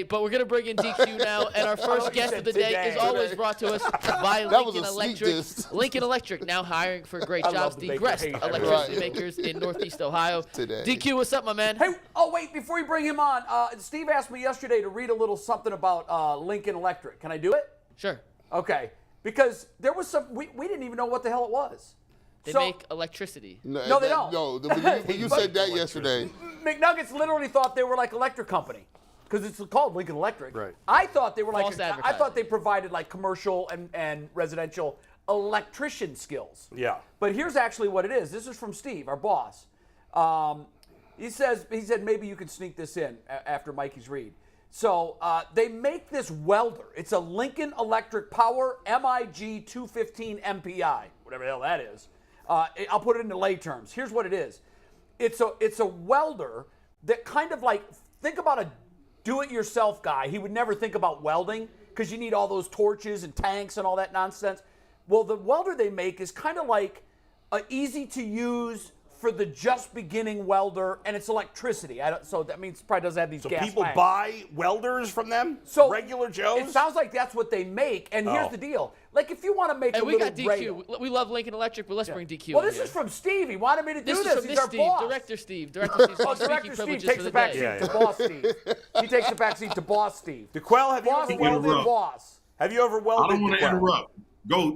But we're going to bring in DQ now, and our first guest of the day is always brought to us by Lincoln Electric. Lincoln Electric now hiring for great jobs, the best electricity makers in Northeast Ohio. DQ, what's up, my man? Hey, wait, before we bring him on, Steve asked me yesterday to read a little something about Lincoln Electric. Can I do it? Sure. Okay, because there was some, we didn't even know what the hell it was. They make electricity. No, they don't. No, when you said that yesterday. McNuggets literally thought they were like electric company. Because it's called Lincoln Electric. Right. I thought they were like, I thought they provided like commercial and residential electrician skills. Yeah. But here's actually what it is. This is from Steve, our boss. He said maybe you could sneak this in after Mikey's read. So they make this welder. It's a Lincoln Electric Power MIG 215 MPI, whatever the hell that is. I'll put it into lay terms. Here's what it is. It's a welder that kind of like, think about a do-it-yourself guy. He would never think about welding because you need all those torches and tanks and all that nonsense. Well, the welder they make is kind of like easy to use for the just beginning welder, and it's electricity. So that means it probably doesn't have these gas people lines. buy welders from them? So regular Joes? It sounds like that's what they make, and here's the deal. Like, if you want to make a little we got DQ. rail, We love Lincoln Electric, but let's bring DQ well, in this here. is from Steve. He wanted me to do this. This is from He's our Steve, boss. Director Steve. Director Steve's Oh, speaking Director Steve privileges takes for the the back day. seat to boss Steve. He takes the back seat to boss Steve. DeQuell, have you Boss ever welded welded? boss. Have you ever welded? I don't want to interrupt.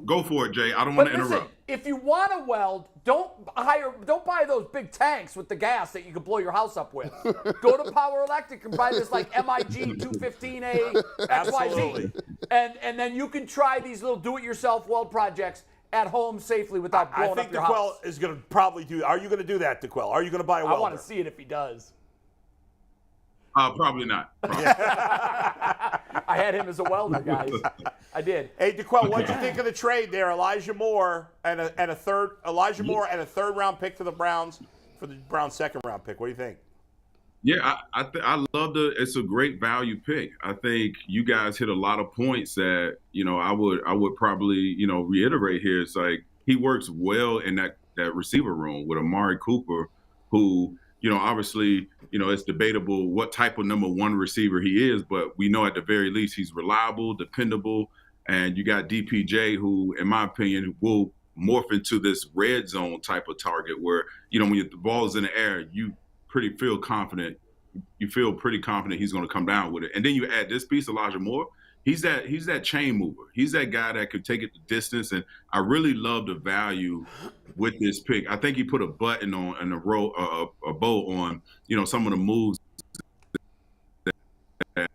Go for it, Jay. I don't want to interrupt. If you want to weld, don't buy those big tanks with the gas that you can blow your house up with. Go to Power Electric and buy this like MIG 215A XYZ. And then you can try these little do-it-yourself weld projects at home safely without blowing up your house. I think DeQuell is going to probably do. Are you going to do that, DeQuell? Are you going to buy a welder? I want to see it if he does. Probably not. I had him as a welder, guys. I did. Hey, DeQuell, what'd you think of the trade there? Elijah Moore and a third round pick to the Browns for the Browns' second round pick. What do you think? Yeah, I love it's a great value pick. I think you guys hit a lot of points that, I would probably, reiterate here. It's like he works well in that receiver room with Amari Cooper, who, obviously, it's debatable what type of number one receiver he is, but we know at the very least he's reliable, dependable, and you got DPJ, who, in my opinion, will morph into this red zone type of target where, when the ball is in the air, you feel pretty confident he's going to come down with it. And then you add this piece, Elijah Moore. He's that chain mover. He's that guy that could take it the distance. And I really love the value with this pick. I think he put a button on and a bow on, some of the moves that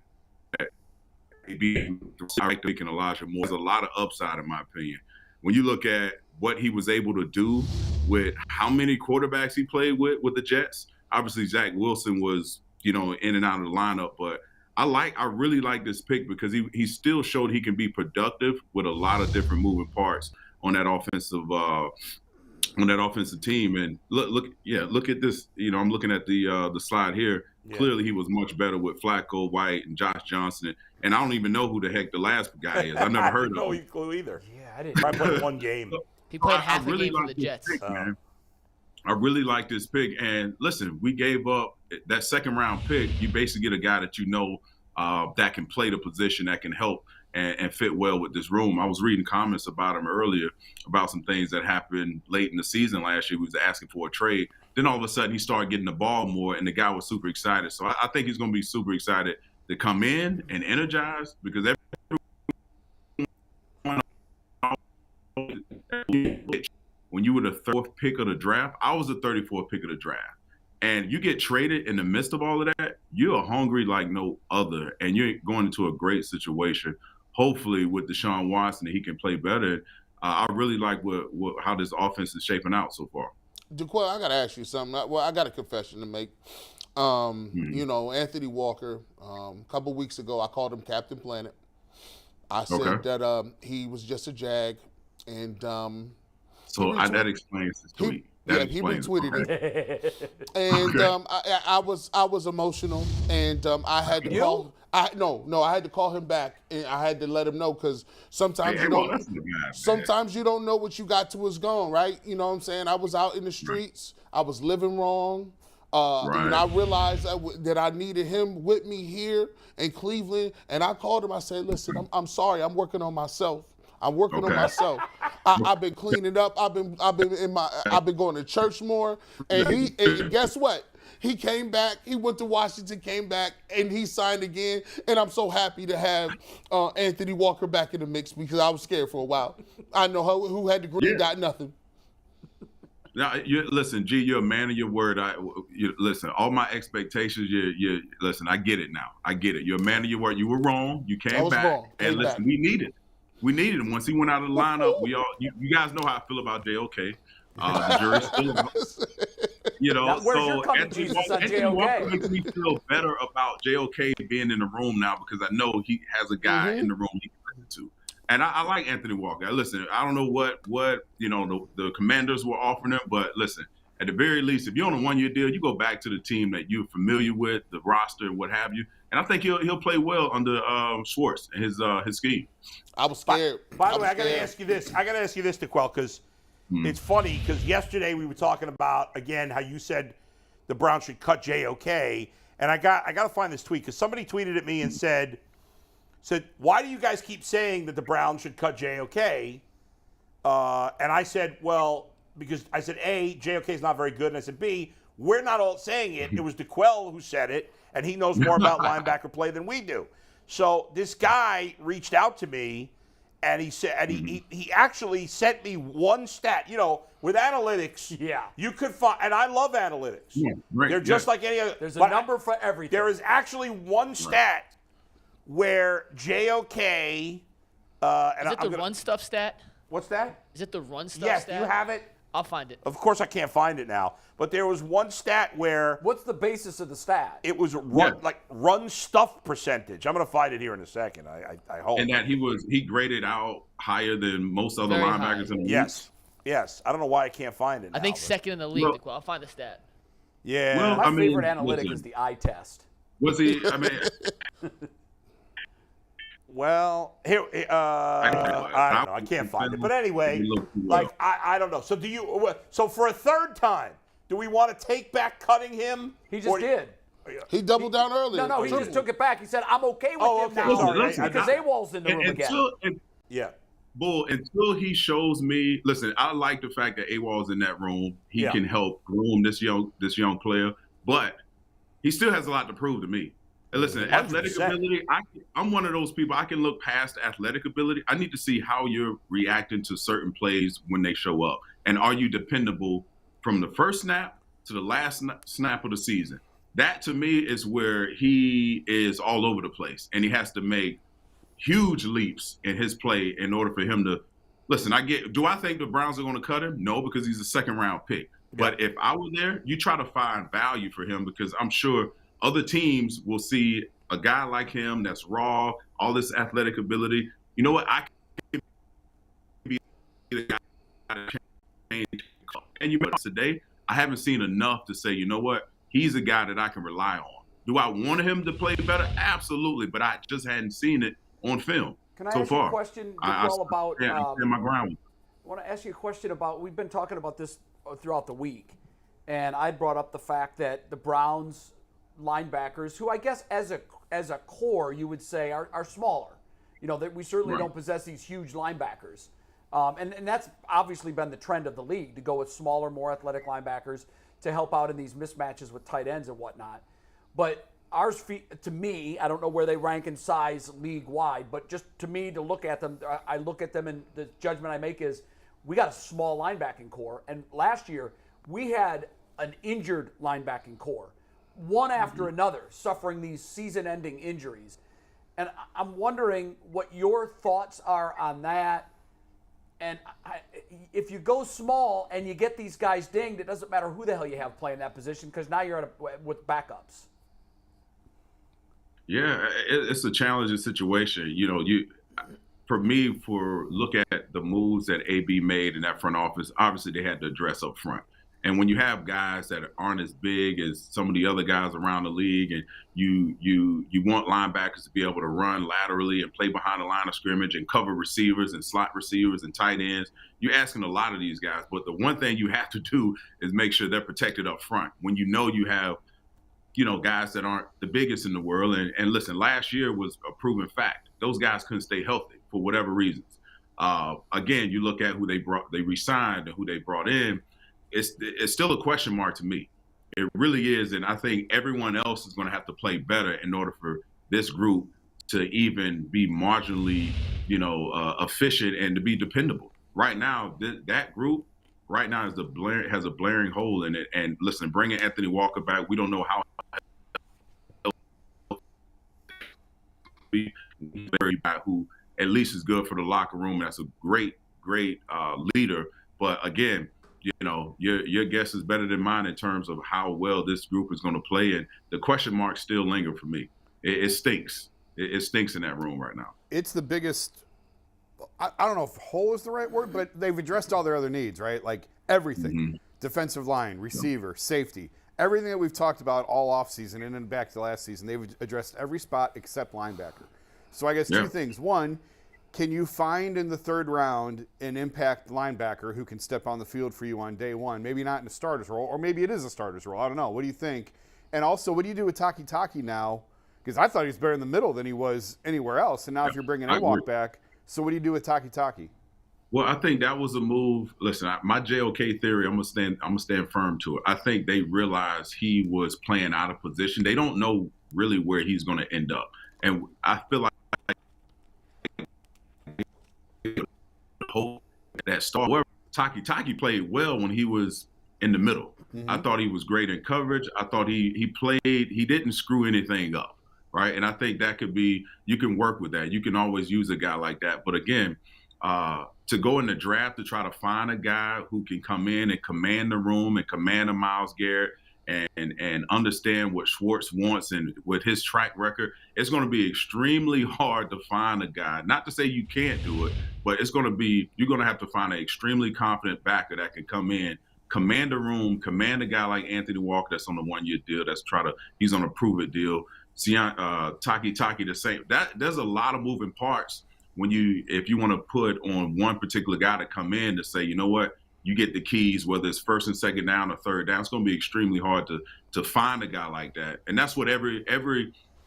picking Elijah Moore. There's a lot of upside in my opinion. When you look at what he was able to do with how many quarterbacks he played with the Jets, obviously Zach Wilson was, in and out of the lineup, but I really like this pick because he still showed he can be productive with a lot of different moving parts on that offensive team. And look at this. I'm looking at the slide here. Yeah. Clearly, he was much better with Flacco, White, and Josh Johnson. And I don't even know who the heck the last guy is. I've never heard of him. No clue either. Yeah, I didn't. I played one game. He played half a game for the Jets. Pick, man. I really like this pick. And listen, we gave up that second round pick. You basically get a guy that that can play the position, that can help and fit well with this room. I was reading comments about him earlier about some things that happened late in the season last year. He was asking for a trade. Then all of a sudden he started getting the ball more, and the guy was super excited. So I think he's going to be super excited to come in and energize because when you were the 4th pick of the draft, I was the 34th pick of the draft. And you get traded in the midst of all of that, you're hungry like no other, and you're going into a great situation. Hopefully with Deshaun Watson, he can play better. I really like how this offense is shaping out so far. DeQuell, I got to ask you something. Well, I got a confession to make. Anthony Walker, a couple weeks ago, I called him Captain Planet. I said that he was just a Jag, and that explains his tweet. He retweeted it, and I was emotional, and I had to call. I had to call him back, and I had to let him know because sometimes sometimes you don't know what you got till it's gone, right? You know what I'm saying? I was out in the streets. I was living wrong. And I realized that I needed him with me here in Cleveland. And I called him. I said, listen, I'm sorry. I'm working on myself. I'm working on myself. I've been cleaning up. I've been going to church more. And guess what? He came back. He went to Washington, came back, and he signed again. And I'm so happy to have Anthony Walker back in the mix because I was scared for a while. I know who had the green dot, nothing. Now, listen, G, you're a man of your word. Listen, all my expectations, listen, I get it now. I get it. You're a man of your word. You were wrong. You came back. And listen, we needed him. Once he went out of the lineup, you guys know how I feel about JOK. The jury's still out. Now, where's your coming Jesus on JOK? Makes me feel better about JOK being in the room now because I know he has a guy in the room he can listen to. And I like Anthony Walker. Listen, I don't know what the Commanders were offering him, but listen, at the very least, if you're on a one-year deal, you go back to the team that you're familiar with, the roster and what have you. And I think he'll play well under Schwartz and his scheme. I was scared. By the way, I got to ask you this. DeQuell, because it's funny because yesterday we were talking about, again, how you said the Browns should cut JOK. And I got to find this tweet because somebody tweeted at me and said, why do you guys keep saying that the Browns should cut JOK? And I said, well, because I said, A, JOK is not very good. And I said, B, we're not all saying it. It was DeQuell who said it, and he knows more about linebacker play than we do. So this guy reached out to me, and he said, and he actually sent me one stat. With analytics, you could find, and I love analytics. Yeah, right, They're just like any other. There's a number for everything. There is actually one stat where JOK. Is it the run stuff stat? What's that? Is it the run stuff yes, stat? Yes, you have it. I'll find it. Of course, I can't find it now. But there was one stat where. What's the basis of the stat? It was run stuff percentage. I'm going to find it here in a second. I hope. And that he graded out higher than most other Very linebackers high. in the league. Yes. I don't know why I can't find it now, I think second in the league. Well, I'll find the stat. Yeah. Well, My favorite analytic is the eye test. Was he? I mean. Well, here I don't know. I can't find it. But anyway, I don't know. So do you? So for a third time, do we want to take back cutting him? He just did. He doubled down earlier. No, he just took it back. He said, "I'm okay with him now." Because AWOL's in the room again. Yeah. Bull, until he shows me, listen, I like the fact that AWOL's in that room. He can help groom this young player, but he still has a lot to prove to me. And listen, 100%. Athletic ability, I'm one of those people, I can look past athletic ability. I need to see how you're reacting to certain plays when they show up. And are you dependable from the first snap to the last snap of the season? That, to me, is where he is all over the place. And he has to make huge leaps in his play in order for him to – listen, do I think the Browns are going to cut him? No, because he's a second-round pick. Yeah. But if I were there, you try to find value for him because I'm sure – other teams will see a guy like him that's raw, all this athletic ability. You know what? I can be the guy to change. And today, I haven't seen enough to say, you know what? He's a guy that I can rely on. Do I want him to play better? Absolutely, but I just hadn't seen it on film Can I so ask far. You a question about? I stand my ground. I want to ask you a question about. We've been talking about this throughout the week, and I brought up the fact that the Browns linebackers, who I guess as a core you would say are smaller, that we certainly don't possess these huge linebackers, and that's obviously been the trend of the league to go with smaller, more athletic linebackers to help out in these mismatches with tight ends and whatnot. But ours, to me, I don't know where they rank in size league wide, but just to me, to look at them, I look at them and the judgment I make is we got a small linebacking core, and last year we had an injured linebacking core, one after another, suffering these season-ending injuries. And I'm wondering what your thoughts are on that. And if you go small and you get these guys dinged, it doesn't matter who the hell you have playing that position because now you're with backups. Yeah, it's a challenging situation. For me, look at the moves that AB made in that front office, obviously they had to address up front. And when you have guys that aren't as big as some of the other guys around the league, and you want linebackers to be able to run laterally and play behind the line of scrimmage and cover receivers and slot receivers and tight ends, you're asking a lot of these guys. But the one thing you have to do is make sure they're protected up front. When you have, guys that aren't the biggest in the world. And listen, last year was a proven fact. Those guys couldn't stay healthy for whatever reasons. Again, you look at who they resigned and who they brought in. It's still a question mark to me. It really is. And I think everyone else is going to have to play better in order for this group to even be marginally, efficient and to be dependable. Right now, that group right now has a blaring hole in it. And listen, bringing Anthony Walker back, we don't know how who at least is good for the locker room. That's a great leader. But again, your guess is better than mine in terms of how well this group is going to play. And the question marks still linger for me. It stinks. It stinks in that room right now. It's the biggest, I don't know if hole is the right word, but they've addressed all their other needs, right? Like everything. Mm-hmm. Defensive line, receiver, safety, everything that we've talked about all offseason and then back to last season, they've addressed every spot except linebacker. So I guess two things. One, can you find in the third round an impact linebacker who can step on the field for you on day one? Maybe not in a starter's role, or maybe it is a starter's role. I don't know. What do you think? And also, what do you do with Taki now? Because I thought he was better in the middle than he was anywhere else. And now if you're bringing Ewok back, so what do you do with Taki? Well, I think that was a move. Listen, my JOK theory, I'm gonna stand firm to it. I think they realized he was playing out of position. They don't know really where he's going to end up, and I feel like hope that star. However, Taki played well when he was in the middle. Mm-hmm. I thought he was great in coverage. I thought he played. He didn't screw anything up, right? And I think that could be. You can work with that. You can always use a guy like that. But again, to go in the draft to try to find a guy who can come in and command the room and command a Myles Garrett and understand what Schwartz wants and with his track record, it's going to be extremely hard to find a guy. Not to say you can't do it, but you're going to have to find an extremely confident backer that can come in, command the room, command a guy like Anthony Walker that's on a one-year deal, he's on a prove-it deal. Taki the same. There's a lot of moving parts if you want to put on one particular guy to come in to say, you know what, you get the keys, whether it's first and second down or third down. It's going to be extremely hard to find a guy like that. And that's what every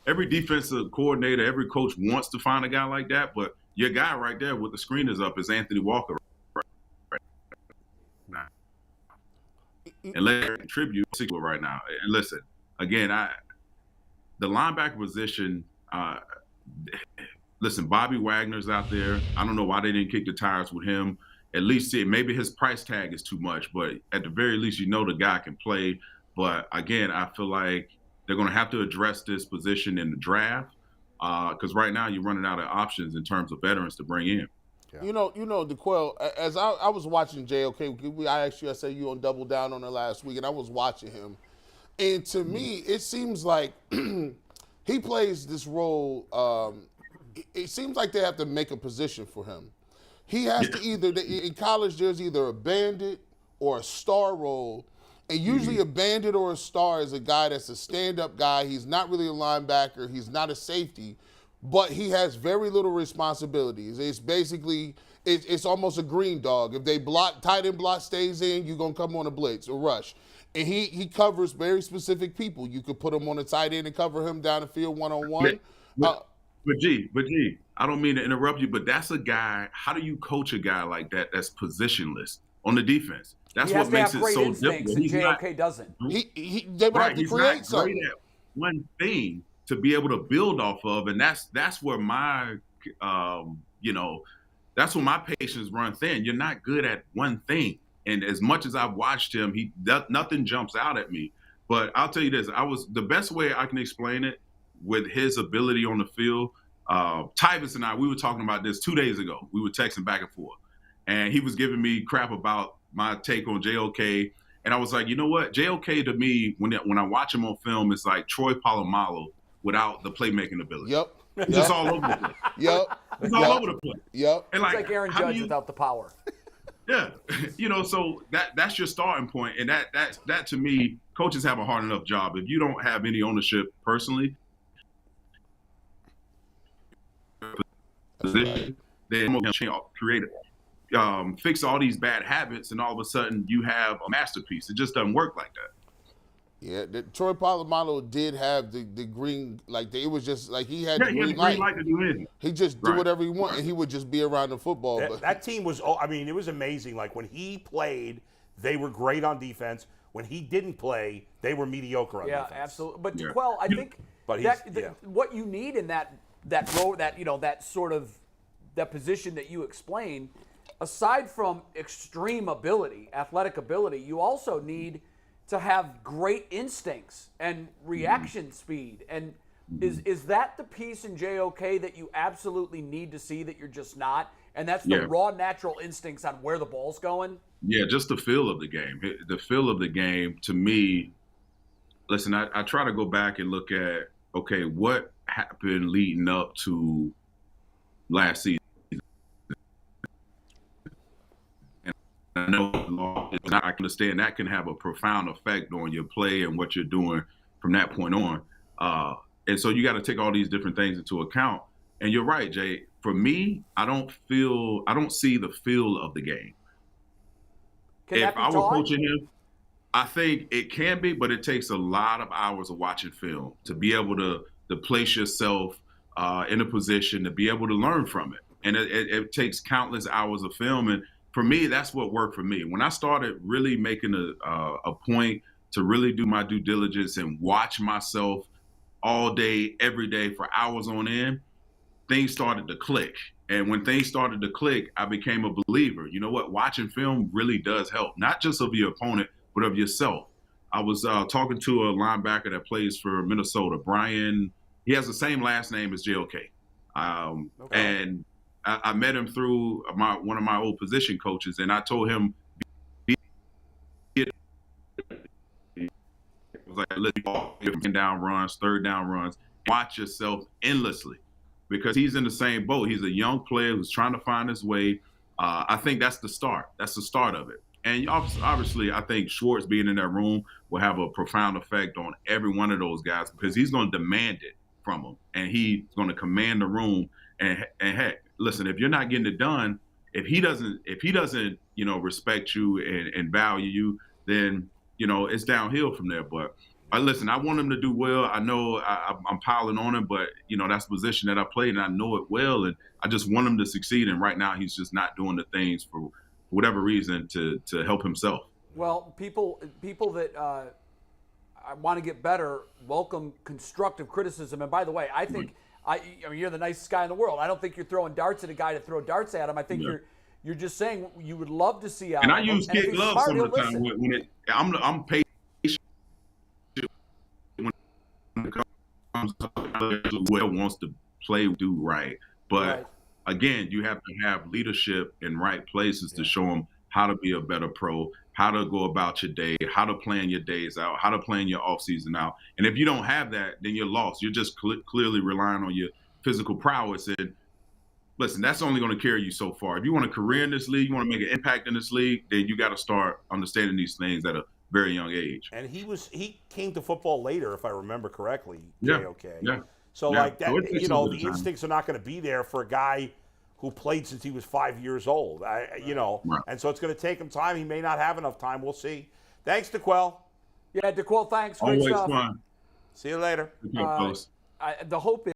defensive coordinator, every coach wants to find a guy like that. But your guy right there with the screeners up is Anthony Walker right now. And let him contribute right now. And listen, again, the linebacker position, listen, Bobby Wagner's out there. I don't know why they didn't kick the tires with him. At least maybe his price tag is too much, but at the very least, the guy can play. But again, I feel like they're going to have to address this position in the draft because right now you're running out of options in terms of veterans to bring in. Yeah. DeQuell, as I was watching JOK, I said you on Double Down on it last week, and I was watching him. And to me, it seems like he plays this role. It seems like they have to make a position for him. He has to in college, there's either a bandit or a star role. And usually a bandit or a star is a guy that's a stand-up guy. He's not really a linebacker. He's not a safety. But he has very little responsibilities. It's basically, it's almost a green dog. If they tight end block stays in, you're going to come on a blitz or rush. And he covers very specific people. You could put him on a tight end and cover him down the field one-on-one. But G, I don't mean to interrupt you, but that's a guy. How do you coach a guy like that that's positionless on the defense? That's what makes it so difficult. And JOK doesn't. They would have to create something. Great at one thing to be able to build off of, and that's where my that's where my patience run thin. You're not good at one thing, and as much as I've watched him, nothing jumps out at me. But I'll tell you this: the best way I can explain it. With his ability on the field, Tyvis and I, we were talking about this 2 days ago. We were texting back and forth. And he was giving me crap about my take on JOK. And I was like, you know what? JOK to me, when I watch him on film, it's like Troy Polamalu without the playmaking ability. Yep. It's just all over the place. Yep. It's all over the place. Yep. And it's like Aaron Judge without the power. Yeah, so that's your starting point, and that to me, coaches have a hard enough job. If you don't have any ownership personally, then create fix all these bad habits, and all of a sudden you have a masterpiece. It just doesn't work like that. Yeah, Troy Polamalu did have the green, it was just like he had the green light to do anything. He just do whatever he wanted, and he would just be around the football. That team was, it was amazing. Like when he played, they were great on defense. When he didn't play, they were mediocre on defense. Yeah, absolutely. But DeQuell, I think what you need in that role, that sort of that position that you explained, aside from extreme ability, athletic ability, you also need to have great instincts and reaction speed. And is that the piece in JOK that you absolutely need to see that you're just not? And that's the raw natural instincts on where the ball's going? Yeah, just the feel of the game. The feel of the game, to me, listen, I try to go back and look at, okay, what happened leading up to last season? I know I can understand that can have a profound effect on your play and what you're doing from that point on. And so you got to take all these different things into account. And you're right, Jay. For me, I don't see the feel of the game. If I were coaching him, I think it can be, but it takes a lot of hours of watching film to be able to place yourself in a position to be able to learn from it. And it takes countless hours of film. And for me, that's what worked for me. When I started really making a point to really do my due diligence and watch myself all day, every day for hours on end, things started to click. And when things started to click, I became a believer. You know what? Watching film really does help, not just of your opponent, but of yourself. I was talking to a linebacker that plays for Minnesota, Brian. He has the same last name as JOK. And I met him through one of my old position coaches, and I told him, it was like, second down runs, third down runs, watch yourself endlessly, because he's in the same boat. He's a young player who's trying to find his way. I think that's the start. That's the start of it. And obviously, I think Schwartz being in that room will have a profound effect on every one of those guys, because he's going to demand it from them, and he's going to command the room. And heck, listen, if you're not getting it done, if he doesn't, respect you and value you, then, it's downhill from there. But listen, I want him to do well. I know I'm piling on him, but, that's the position that I played, and I know it well. And I just want him to succeed. And right now he's just not doing the things for whatever reason to help himself. Well, people that want to get better welcome constructive criticism. And by the way, I think you're the nicest guy in the world. I don't think you're throwing darts at a guy to throw darts at him. I think you're just saying you would love to see out. And I use kid gloves some of the time when I'm patient when it comes to who wants to play, do right. But again, you have to have leadership in right places to show them how to be a better pro, how to go about your day, how to plan your days out, how to plan your offseason out. And if you don't have that, then you're lost. You're just clearly relying on your physical prowess. And listen, that's only going to carry you so far. If you want a career in this league, you want to make an impact in this league, then you got to start understanding these things at a very young age. And he came to football later, if I remember correctly. JOK. So like that, the instincts are not going to be there for a guy who played since he was 5 years old. And so it's going to take him time. He may not have enough time. We'll see. Thanks, DeQuell. Yeah, DeQuell, thanks. Great Always stuff. fun. See you later. The hope is